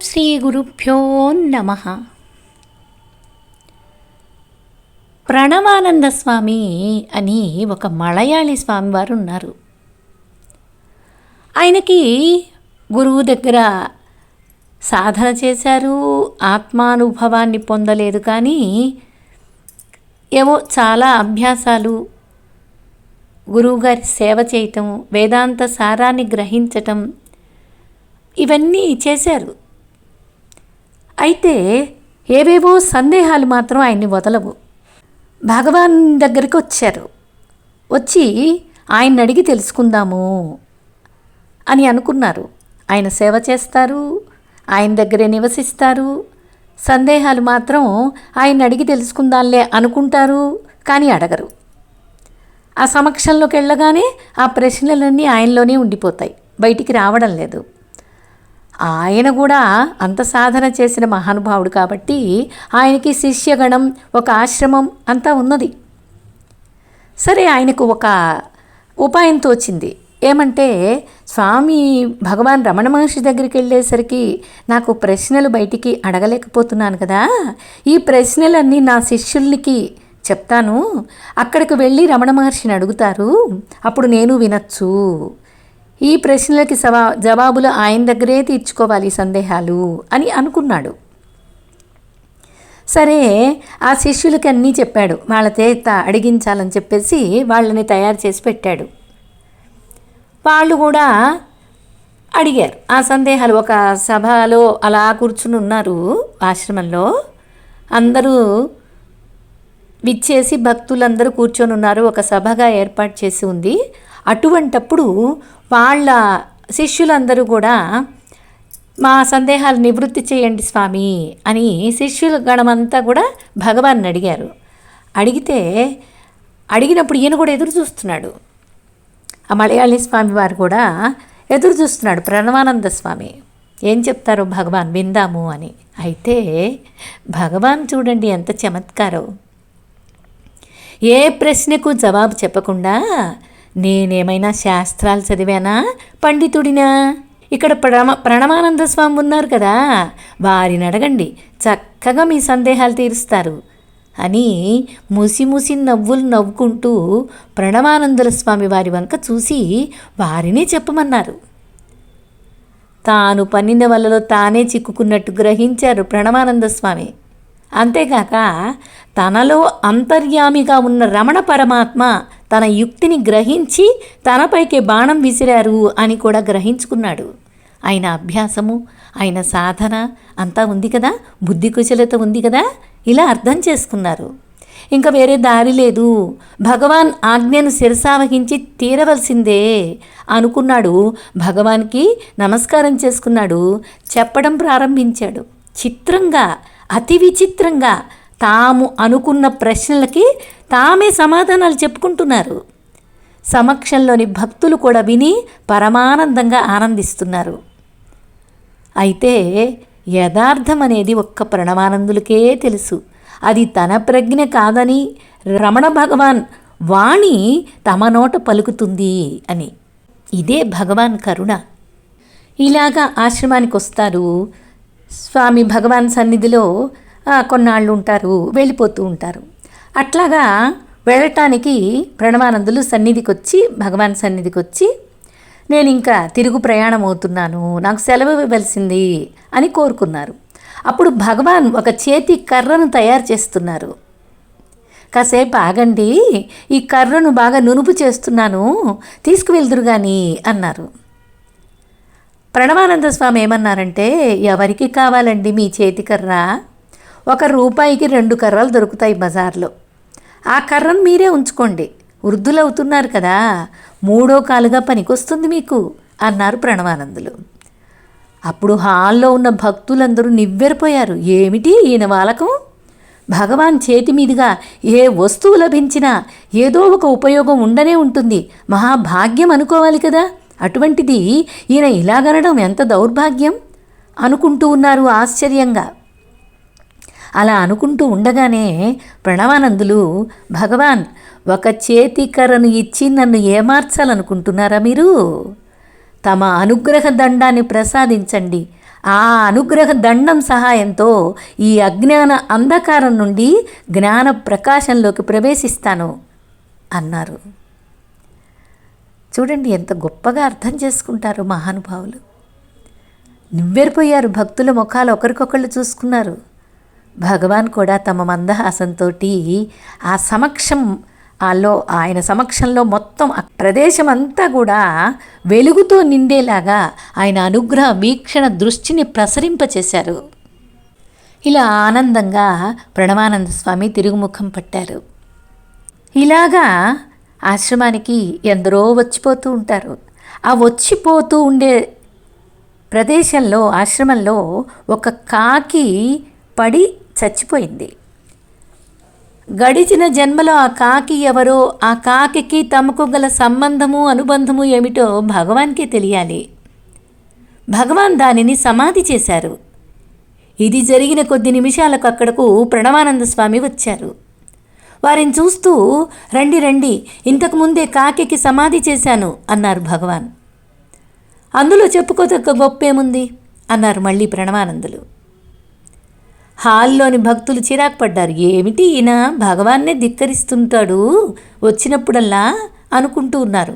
శ్రీ గురుభ్యో నమః. ప్రణవానంద స్వామి అని ఒక మలయాళీ స్వామివారు ఉన్నారు. ఆయనకి గురువు దగ్గర సాధన చేశారు, ఆత్మానుభవాన్ని పొందలేదు. కానీ ఏవో చాలా అభ్యాసాలు, గురువుగారి సేవ చేయటం, వేదాంత సారాన్ని గ్రహించటం, ఇవన్నీ చేశారు. అయితే ఏవేవో సందేహాలు మాత్రం ఆయన్ని వదలవు. భగవాన్ దగ్గరికి వచ్చి ఆయన్ని అడిగి తెలుసుకుందాము అని అనుకున్నారు. ఆయన సేవ చేస్తారు, ఆయన దగ్గరే నివసిస్తారు. సందేహాలు మాత్రం ఆయన అడిగి తెలుసుకుందాంలే అనుకుంటారు, కానీ అడగరు. ఆ సమక్షంలోకి వెళ్ళగానే ఆ ప్రశ్నలన్నీ ఆయనలోనే ఉండిపోతాయి, బయటికి రావడం లేదు. ఆయన కూడా అంత సాధన చేసిన మహానుభావుడు కాబట్టి ఆయనకి శిష్యగణం, ఒక ఆశ్రమం అంతా ఉన్నది. సరే, ఆయనకు ఒక ఉపాయం తోచింది. ఏమంటే, స్వామి భగవాన్ రమణ మహర్షి దగ్గరికి వెళ్ళేసరికి నాకు ప్రశ్నలు బయటికి అడగలేకపోతున్నాను కదా, ఈ ప్రశ్నలన్నీ నా శిష్యులకి చెప్తాను, అక్కడికి వెళ్ళి రమణ మహర్షిని అడుగుతారు, అప్పుడు నేను వినొచ్చు. ఈ ప్రశ్నలకి జవాబులు ఆయన దగ్గరే తీర్చుకోవాలి సందేహాలు అని అనుకున్నాడు. సరే, ఆ శిష్యులకి అన్నీ చెప్పాడు. వాళ్ళ చేత అడిగించాలని చెప్పేసి వాళ్ళని తయారు చేసి పెట్టాడు. వాళ్ళు కూడా అడిగారు ఆ సందేహాలు. ఒక సభలో అలా కూర్చుని ఉన్నారు ఆశ్రమంలో. అందరూ విచ్చేసి భక్తులందరూ కూర్చొని ఉన్నారు. ఒక సభగా ఏర్పాటు చేసి ఉంది. అటువంటప్పుడు వాళ్ళ శిష్యులందరూ కూడా మా సందేహాలు నివృత్తి చేయండి స్వామి అని శిష్యుల గణమంతా కూడా భగవాన్ని అడిగారు. అడిగినప్పుడు ఈయన కూడా ఎదురు చూస్తున్నాడు. ఆ మలయాళీ స్వామి వారు కూడా ఎదురు చూస్తున్నాడు. ప్రణవానంద స్వామి ఏం చెప్తారో భగవాన్ విందాము అని. అయితే భగవాన్ చూడండి ఎంత చమత్కారం. ఏ ప్రశ్నకు జవాబు చెప్పకుండా, నేనేమైనా శాస్త్రాలు చదివానా, పండితుడినా? ఇక్కడ ప్రణవానంద స్వామి ఉన్నారు కదా, వారిని అడగండి, చక్కగా మీ సందేహాలు తీరుస్తారు అని ముసి నవ్వులు నవ్వుకుంటూ ప్రణవానందుల స్వామి వారి వంక చూసి వారినే చెప్పమన్నారు. తాను పన్నిన వలలో తానే చిక్కుకున్నట్టు గ్రహించారు ప్రణవానంద స్వామి. అంతేకాక తనలో అంతర్యామిగా ఉన్న రమణ పరమాత్మ తన యుక్తిని గ్రహించి తనపైకే బాణం విసిరారు అని కూడా గ్రహించుకున్నాడు. ఆయన అభ్యాసము, ఆయన సాధన అంతా ఉంది కదా, బుద్ధి కుశలత ఉంది కదా, ఇలా అర్థం చేసుకున్నారు. ఇంకా వేరే దారి లేదు, భగవాన్ ఆజ్ఞను శిరసావహించి తీరవలసిందే అనుకున్నాడు. భగవాన్కి నమస్కారం చేసుకున్నాడు. చెప్పడం ప్రారంభించాడు. చిత్రంగా, అతి విచిత్రంగా తాము అనుకున్న ప్రశ్నలకి తామే సమాధానాలు చెప్పుకుంటున్నారు. సమక్షంలోని భక్తులు కూడా విని పరమానందంగా ఆనందిస్తున్నారు. అయితే యథార్థం అనేది ఒక్క ప్రణవానందులకే తెలుసు. అది తన ప్రజ్ఞ కాదని, రమణ భగవాన్ వాణి తమ నోట పలుకుతుంది అని. ఇదే భగవాన్ కరుణ. ఇలాగా ఆశ్రమానికి వస్తారు. స్వామి భగవాన్ సన్నిధిలో కొన్నాళ్ళు ఉంటారు, వెళ్ళిపోతూ ఉంటారు. అట్లాగా వెళ్ళటానికి ప్రణవానందులు భగవాన్ సన్నిధికి వచ్చి నేను ఇంకా తిరుగు ప్రయాణం అవుతున్నాను, నాకు సెలవు ఇవ్వవలసింది అని కోరుకున్నారు. అప్పుడు భగవాన్ ఒక చేతి కర్రను తయారు చేస్తున్నారు. కాసేపు ఆగండి, ఈ కర్రను బాగా నునుపు చేస్తున్నాను, తీసుకువెళ్దురు కానీ అన్నారు. ప్రణవానంద స్వామి ఏమన్నారంటే, ఎవరికి కావాలండి మీ చేతి కర్ర? ₹1కి 2 కర్రలు దొరుకుతాయి బజార్లో. ఆ కర్రను మీరే ఉంచుకోండి, వృద్ధులవుతున్నారు కదా, 3వ కాలుగా పనికొస్తుంది మీకు అన్నారు ప్రణవానందులు. అప్పుడు హాల్లో ఉన్న భక్తులందరూ నివ్వెరపోయారు. ఏమిటి ఈయన వాలకం? భగవాన్ చేతి మీదుగా ఏ వస్తువు లభించినా ఏదో ఒక ఉపయోగం ఉండనే ఉంటుంది, మహాభాగ్యం అనుకోవాలి కదా, అటువంటిది ఈయన ఇలాగనడం ఎంత దౌర్భాగ్యం అనుకుంటూ ఉన్నారు ఆశ్చర్యంగా. అలా అనుకుంటూ ఉండగానే ప్రణవానందులు, భగవాన్ ఒక చేతి కర్రను ఇచ్చి నన్ను ఏమార్చాలనుకుంటున్నారా మీరు? తమ అనుగ్రహ దండాన్ని ప్రసాదించండి ఆ అనుగ్రహ దండం సహాయంతో ఈ అజ్ఞాన అంధకారం నుండి జ్ఞాన ప్రకాశంలోకి ప్రవేశిస్తాను అన్నారు. చూడండి ఎంత గొప్పగా అర్థం చేసుకుంటారు మహానుభావులు. నివ్వెరపోయారు భక్తుల ముఖాలు ఒకరికొకళ్ళు చూసుకున్నారు. భగవాన్ కూడా తమ మందహాసంతో ఆ ఆయన సమక్షంలో మొత్తం ఆ ప్రదేశం అంతా కూడా వెలుగుతో నిండేలాగా ఆయన అనుగ్రహ వీక్షణ దృష్టిని ప్రసరింపచేశారు. ఇలా ఆనందంగా ప్రణవానంద స్వామి తిరుగుముఖం పట్టారు. ఇలాగా ఆశ్రమానికి ఎందరో వచ్చిపోతూ ఉంటారు. ఆ వచ్చిపోతూ ఉండే ప్రదేశంలో ఆశ్రమంలో ఒక కాకి పడి చచ్చిపోయింది. గడిచిన జన్మలో ఆ కాకి ఎవరో, ఆ కాకికి తమకు గల సంబంధము అనుబంధము ఏమిటో భగవాన్కే తెలియాలి. భగవాన్ దానిని సమాధి చేశారు. ఇది జరిగిన కొద్ది నిమిషాలకు అక్కడకు ప్రణవానంద స్వామి వచ్చారు. వారిని చూస్తూ రండి రండి, ఇంతకుముందే కాకికి సమాధి చేశాను అన్నారు భగవాన్. అందులో చెప్పుకోదగ్గ గొప్పేముంది అన్నారు మళ్ళీ ప్రణవానందులు. హాల్లోని భక్తులు చిరాకు పడ్డారు. ఏమిటి ఈయన భగవాన్నే ధిక్కరిస్తుంటాడు వచ్చినప్పుడల్లా అనుకుంటూ ఉన్నారు.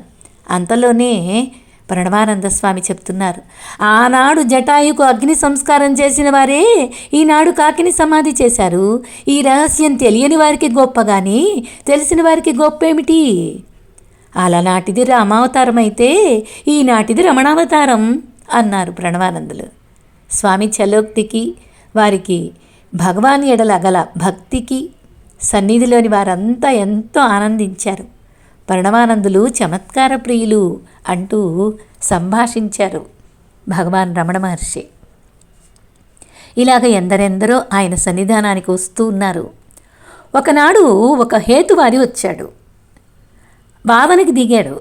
అంతలోనే ప్రణవానంద స్వామి చెప్తున్నారు, ఆనాడు జటాయుకు అగ్ని సంస్కారం చేసిన వారే ఈనాడు కాకిని సమాధి చేశారు. ఈ రహస్యం తెలియని వారికి గొప్ప కానీ తెలిసిన వారికి గొప్ప ఏమిటి? అలనాటిది రామావతారం అయితే ఈనాటిది రమణావతారం అన్నారు ప్రణవానందులు. స్వామి చలోక్తికి, వారికి భగవాన్ ఎడల గల భక్తికి సన్నిధిలోని వారంతా ఎంతో ఆనందించారు. ప్రణవానందులు చమత్కార ప్రియులు అంటూ సంభాషించారు భగవాన్ రమణ మహర్షి. ఇలాగ ఎందరెందరో ఆయన సన్నిధానానికి వస్తూ ఉన్నారు. ఒకనాడు ఒక హేతువాది వచ్చాడు. భావనకి దిగాడు.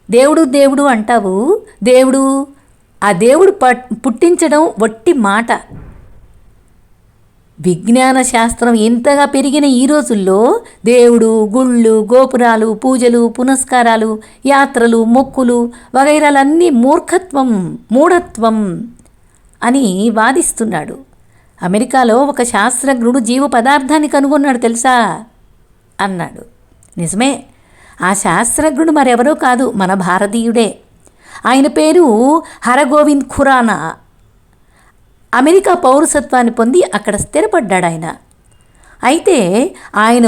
దేవుడు దేవుడు అంటావు, ఆ దేవుడు పుట్టించడం వట్టి మాట. విజ్ఞాన శాస్త్రం ఇంతగా పెరిగిన ఈ రోజుల్లో దేవుడు, గుళ్ళు, గోపురాలు, పూజలు, పునస్కారాలు, యాత్రలు, మొక్కులు వగైరాలన్నీ మూఢత్వం అని వాదిస్తున్నాడు. అమెరికాలో ఒక శాస్త్రజ్ఞుడు జీవ పదార్థాన్ని కనుగొన్నాడు తెలుసా అన్నాడు. నిజమే, ఆ శాస్త్రజ్ఞుడు మరెవరో కాదు, మన భారతీయుడే. ఆయన పేరు హరగోవింద్ ఖురానా. అమెరికా పౌరసత్వాన్ని పొంది అక్కడ స్థిరపడ్డాడు ఆయన. అయితే ఆయన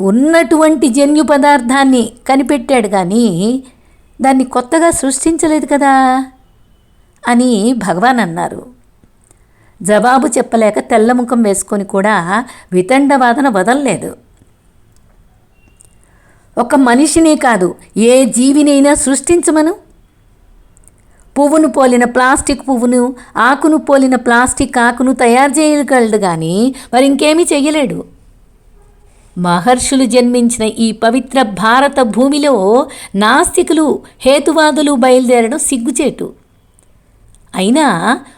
ఉన్నటువంటి జన్యు పదార్థాన్ని కనిపెట్టాడు కానీ దాన్ని కొత్తగా సృష్టించలేదు కదా అని భగవాన్ అన్నారు. జవాబు చెప్పలేక తెల్లముఖం వేసుకొని కూడా వితండవాదన వదలలేదు. ఒక మనిషినే కాదు, ఏ జీవినైనా సృష్టించమను. పువ్వును పోలిన ప్లాస్టిక్ పువ్వును, ఆకును పోలిన ప్లాస్టిక్ ఆకును తయారు చేయగలడు కానీ మరి ఇంకేమీ చెయ్యలేడు. మహర్షులు జన్మించిన ఈ పవిత్ర భారత భూమిలో నాస్తికులు, హేతువాదులు బయలుదేరడం సిగ్గుచేటు. అయినా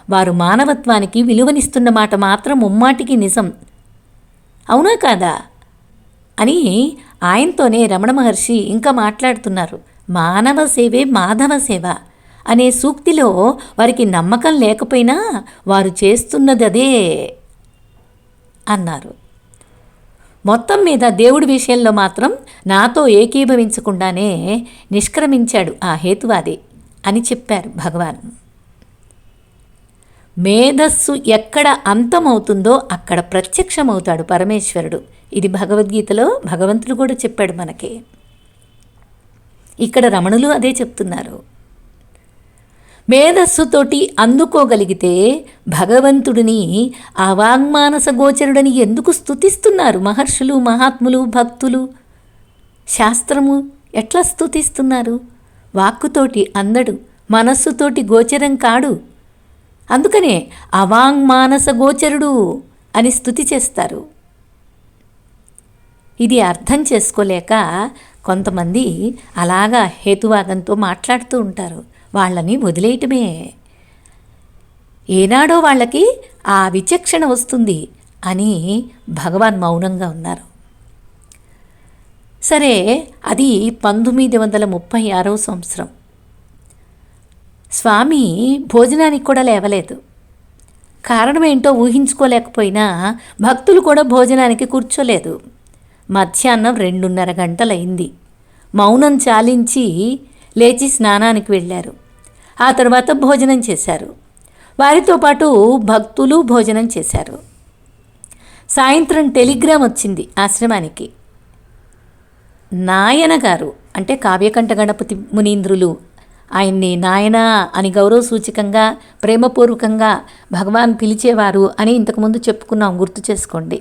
వారు మానవత్వానికి విలువనిస్తున్న మాట మాత్రం ముమ్మాటికి నిజం. అవునా కాదా అని ఆయనతోనే రమణ మహర్షి ఇంకా మాట్లాడుతున్నారు. మానవ సేవే మాధవ సేవ అనే సూక్తిలో వారికి నమ్మకం లేకపోయినా వారు చేస్తున్నది అదే అన్నారు. మొత్తం మీద దేవుడి విషయంలో మాత్రం నాతో ఏకీభవించకుండానే నిష్క్రమించాడు ఆ హేతువాది అని చెప్పారు భగవాన్. మేధస్సు ఎక్కడ అంతమవుతుందో అక్కడ ప్రత్యక్షమవుతాడు పరమేశ్వరుడు. ఇది భగవద్గీతలో భగవంతుడు కూడా చెప్పాడు మనకి. ఇక్కడ రమణులు అదే చెప్తున్నారు. మేధస్సుతోటి అందుకోగలిగితే భగవంతుడిని ఆ వాంగ్మానస గోచరుడని ఎందుకు స్తుతిస్తున్నారు మహర్షులు, మహాత్ములు, భక్తులు? శాస్త్రము ఎట్లా స్తుతిస్తున్నారు? వాక్కుతోటి అందడు, మనస్సుతోటి గోచరం కాడు. అందుకనే అవాంగ్మానస గోచరుడు అని స్తుతి చేస్తారు. ఇది అర్థం చేసుకోలేక కొంతమంది అలాగా హేతువాదంతో మాట్లాడుతూ ఉంటారు. వాళ్ళని వదిలేయటమే. ఏనాడో వాళ్ళకి ఆ విచక్షణ వస్తుంది అని భగవాన్ మౌనంగా ఉన్నారు. సరే, అది 1936వ సంవత్సరం. స్వామి భోజనానికి కూడా లేవలేదు. కారణమేంటో ఊహించుకోలేకపోయినా భక్తులు కూడా భోజనానికి కూర్చోలేదు. మధ్యాహ్నం 2:30 గంటలైంది. మౌనం చాలించి లేచి స్నానానికి వెళ్ళారు. ఆ తర్వాత భోజనం చేశారు. వారితో పాటు భక్తులు భోజనం చేశారు. సాయంత్రం టెలిగ్రామ్ వచ్చింది ఆశ్రమానికి. నాయన గారు అంటే కావ్యకంఠ గణపతి మునీంద్రులు, ఆయన్ని నాయన అని గౌరవ సూచకంగా ప్రేమపూర్వకంగా భగవాన్ పిలిచేవారు అని ఇంతకుముందు చెప్పుకున్నాం, గుర్తు చేసుకోండి.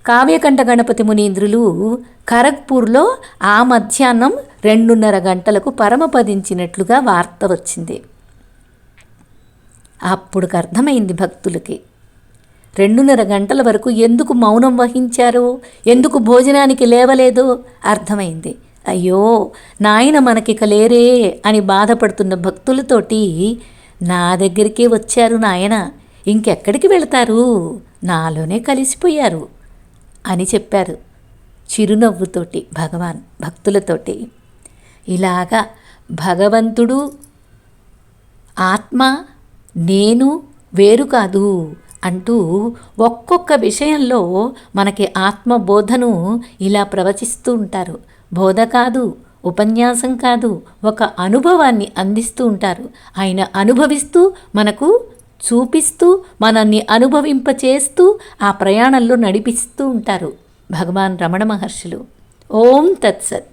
కావ్యకంఠ గణపతి మునీంద్రులు ఖరగ్పూర్లో ఆ మధ్యాహ్నం 2:30 గంటలకు పరమపదించినట్లుగా వార్త వచ్చింది. అప్పుడు అర్థమైంది భక్తులకి 2:30 గంటల వరకు ఎందుకు మౌనం వహించారో, ఎందుకు భోజనానికి లేవలేదో అర్థమైంది. అయ్యో నాయన మనకిక లేరే అని బాధపడుతున్న భక్తులతోటి నా దగ్గరికే వచ్చారు నాయన, ఇంకెక్కడికి వెళతారు, నాలోనే కలిసిపోయారు అని చెప్పారు చిరునవ్వుతోటి భగవాన్ భక్తులతోటి. ఇలాగా భగవంతుడు ఆత్మ నేను వేరు కాదు అంటూ ఒక్కొక్క విషయంలో మనకి ఆత్మబోధను ఇలా ప్రవచిస్తూ ఉంటారు. బోధ కాదు, ఉపన్యాసం కాదు, ఒక అనుభవాన్ని అందిస్తూ ఉంటారు. ఆయన అనుభవిస్తూ మనకు చూపిస్తూ మనల్ని అనుభవింపచేస్తూ ఆ ప్రయాణంలో నడిపిస్తూ ఉంటారు భగవాన్ రమణ మహర్షులు. ఓం తత్సత్.